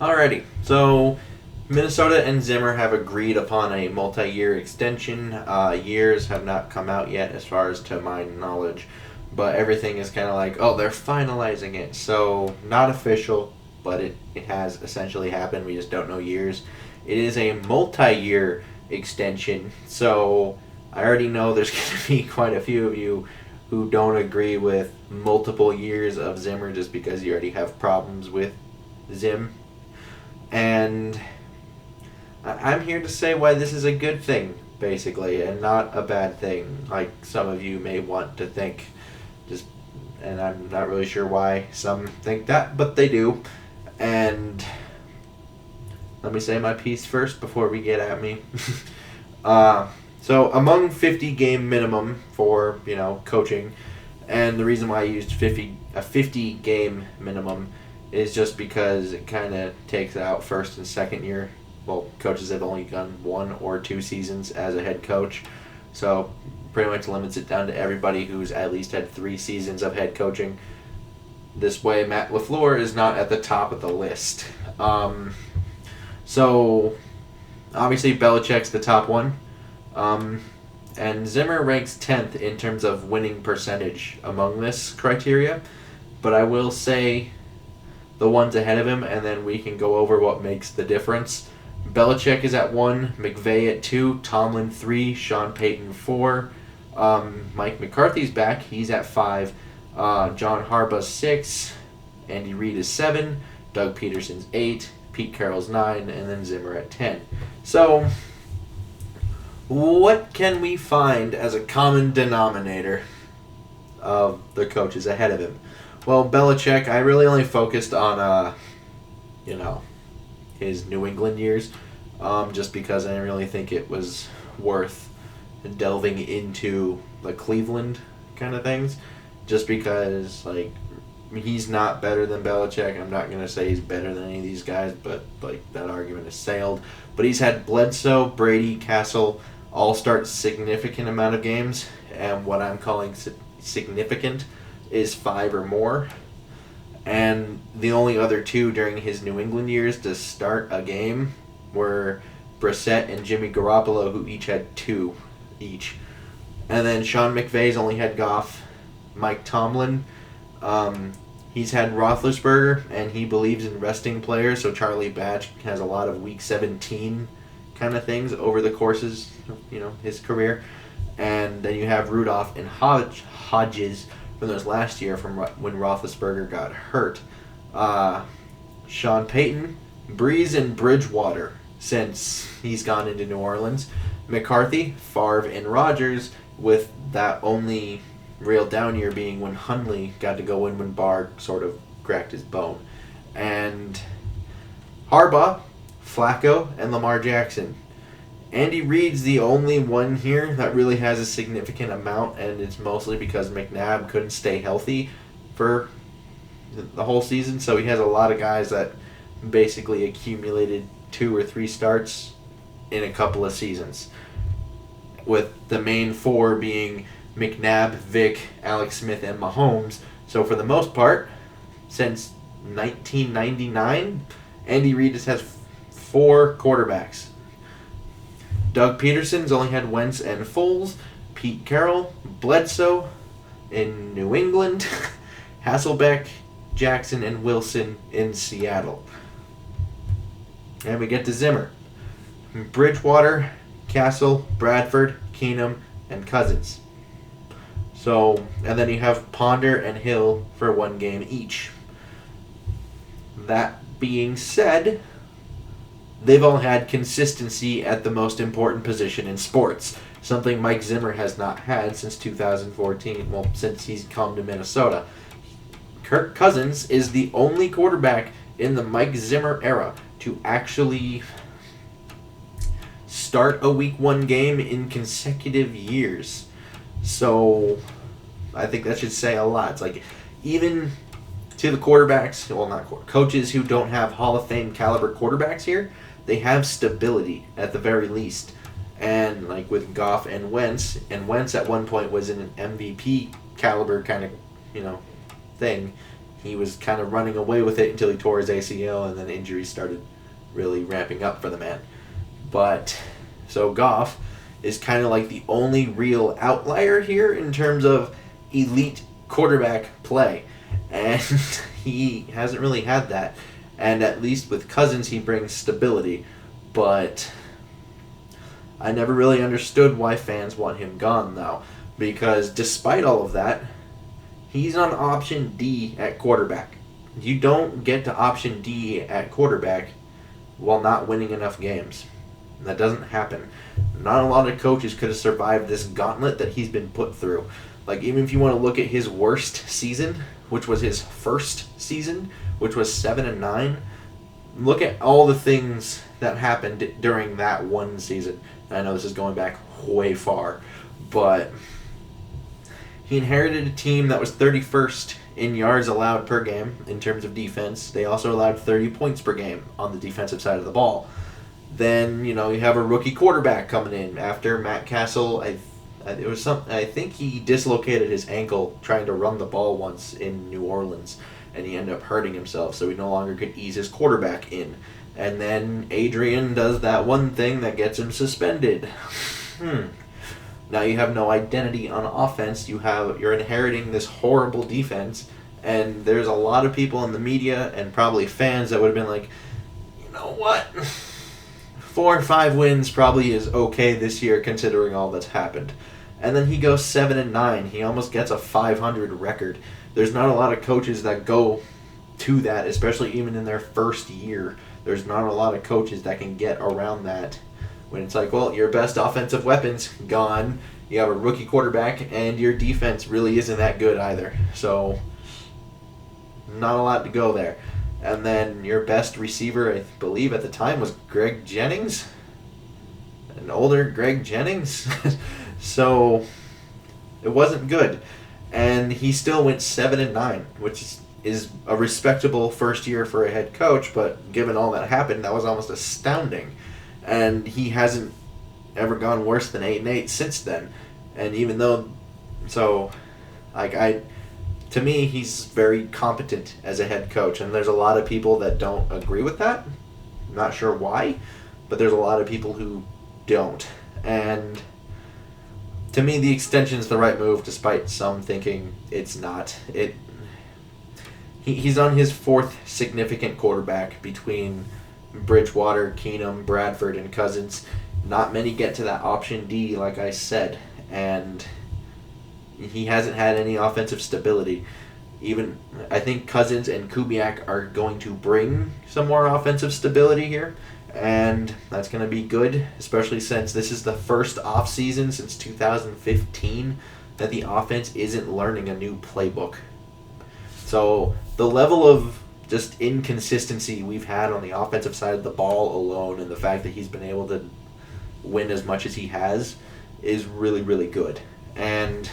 Alrighty, so Minnesota and Zimmer have agreed upon a multi-year extension. Years have not come out yet, as far as to my knowledge, but everything is kind of like, oh, they're finalizing it. So not official, but it has essentially happened. We just don't know years. It is a multi-year extension, so I already know there's going to be quite a few of you who don't agree with multiple years of Zimmer just because you already have problems with Zim. And I'm here to say why this is a good thing, basically, and not a bad thing, like some of you may want to think. Just, and I'm not really sure why some think that, but they do. And let me say my piece first before we get at me. So among 50 game minimum for coaching, and the reason why I used 50 game minimum is just because it kind of takes out first and second year. Well, coaches have only done 1 or 2 seasons as a head coach, so pretty much limits it down to everybody who's at least had 3 seasons of head coaching. This way, Matt LaFleur is not at the top of the list. So obviously Belichick's the top one, and Zimmer ranks 10th in terms of winning percentage among this criteria. But I will say the ones ahead of him, and then we can go over what makes the difference. Belichick is at 1, McVay at 2, Tomlin 3, Sean Payton 4, Mike McCarthy's back, he's at 5, John Harbaugh 6, Andy Reid is 7, Doug Peterson's 8, Pete Carroll's 9, and then Zimmer at 10. So, what can we find as a common denominator of the coaches ahead of him? Well, Belichick, I really only focused on, his New England years, just because I didn't really think it was worth delving into the Cleveland kind of things, just because, he's not better than Belichick. I'm not going to say he's better than any of these guys, but, that argument is sailed. But he's had Bledsoe, Brady, Castle all start significant amount of games, and what I'm calling significant is 5 or more. And the only other 2 during his New England years to start a game were Brissett and Jimmy Garoppolo, who each had 2 each. And then Sean McVay's only had Goff. Mike Tomlin, he's had Roethlisberger, and he believes in resting players, so Charlie Batch has a lot of Week 17 kind of things over the courses of his career. And then you have Rudolph and Hodges from those last year from when Roethlisberger got hurt. Sean Payton, Breeze, and Bridgewater since he's gone into New Orleans. McCarthy, Favre, and Rodgers, with that only real down year being when Hundley got to go in when Barr sort of cracked his bone. And Harbaugh, Flacco, and Lamar Jackson. Andy Reid's the only one here that really has a significant amount, and it's mostly because McNabb couldn't stay healthy for the whole season, so he has a lot of guys that basically accumulated 2 or 3 starts in a couple of seasons, with the main 4 being McNabb, Vick, Alex Smith, and Mahomes. So for the most part, since 1999, Andy Reid just has 4 quarterbacks. Doug Peterson's only had Wentz and Foles, Pete Carroll, Bledsoe in New England, Hasselbeck, Jackson, and Wilson in Seattle. And we get to Zimmer. Bridgewater, Castle, Bradford, Keenum, and Cousins. So, and then you have Ponder and Hill for 1 game each. That being said, they've all had consistency at the most important position in sports, something Mike Zimmer has not had since 2014, well, since he's come to Minnesota. Kirk Cousins is the only quarterback in the Mike Zimmer era to actually start a Week 1 game in consecutive years. So, I think that should say a lot. It's even to the quarterbacks, well, not coaches who don't have Hall of Fame caliber quarterbacks here, they have stability at the very least. And with Goff and Wentz at one point was in an MVP caliber kind of, thing. he was kind of running away with it until he tore his ACL, and then injuries started really ramping up for the man. But so Goff is kind of like the only real outlier here in terms of elite quarterback play, and he hasn't really had that. And at least with Cousins, he brings stability, but I never really understood why fans want him gone, though, because despite all of that, he's on option D at quarterback. You don't get to option D at quarterback while not winning enough games. That doesn't happen. Not a lot of coaches could have survived this gauntlet that he's been put through. Like, even if you want to look at his worst season, which was his first season, which was 7-9, look at all the things that happened during that one season. I know this is going back way far, but he inherited a team that was 31st in yards allowed per game in terms of defense. They also allowed 30 points per game on the defensive side of the ball. Then, you have a rookie quarterback coming in after Matt Castle. I think he dislocated his ankle trying to run the ball once in New Orleans, and he ended up hurting himself, so he no longer could ease his quarterback in. And then Adrian does that one thing that gets him suspended. Now you have no identity on offense. You're inheriting this horrible defense, and there's a lot of people in the media and probably fans that would have been like, you know what? 4 or 5 wins probably is okay this year considering all that's happened. And then he goes 7-9. He almost gets a 500 record. There's not a lot of coaches that go to that, especially even in their first year. There's not a lot of coaches that can get around that. When it's like, well, your best offensive weapon's gone, you have a rookie quarterback, and your defense really isn't that good either. So, not a lot to go there. And then your best receiver, I believe at the time, was Greg Jennings. An older Greg Jennings. So, it wasn't good. And he still went 7-9, which is a respectable first year for a head coach, but given all that happened, that was almost astounding. And he hasn't ever gone worse than 8-8 since then. And even though, to me, he's very competent as a head coach, and there's a lot of people that don't agree with that. I'm not sure why, but there's a lot of people who don't. And to me, the extension's the right move, despite some thinking it's not. He's on his 4th significant quarterback between Bridgewater, Keenum, Bradford, and Cousins. Not many get to that option D, like I said, and he hasn't had any offensive stability. Even I think Cousins and Kubiak are going to bring some more offensive stability here, and that's going to be good, especially since this is the first offseason since 2015 that the offense isn't learning a new playbook. So the level of just inconsistency we've had on the offensive side of the ball alone, and the fact that he's been able to win as much as he has, is really, really good. And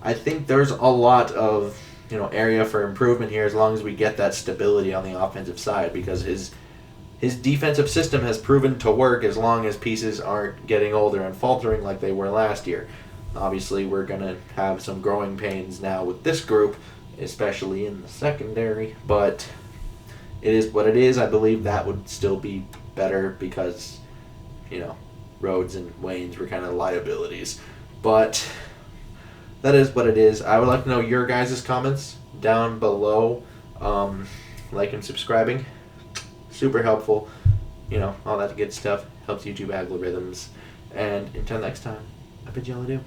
I think there's a lot of area for improvement here as long as we get that stability on the offensive side, because his defensive system has proven to work as long as pieces aren't getting older and faltering like they were last year. Obviously, we're going to have some growing pains now with this group, especially in the secondary, but it is what it is. I believe that would still be better because, Rhodes and Waynes were kind of liabilities. But that is what it is. I would like to know your guys' comments down below. Like and subscribing. Super helpful. All that good stuff. Helps YouTube algorithms. And until next time, I bid y'all adieu.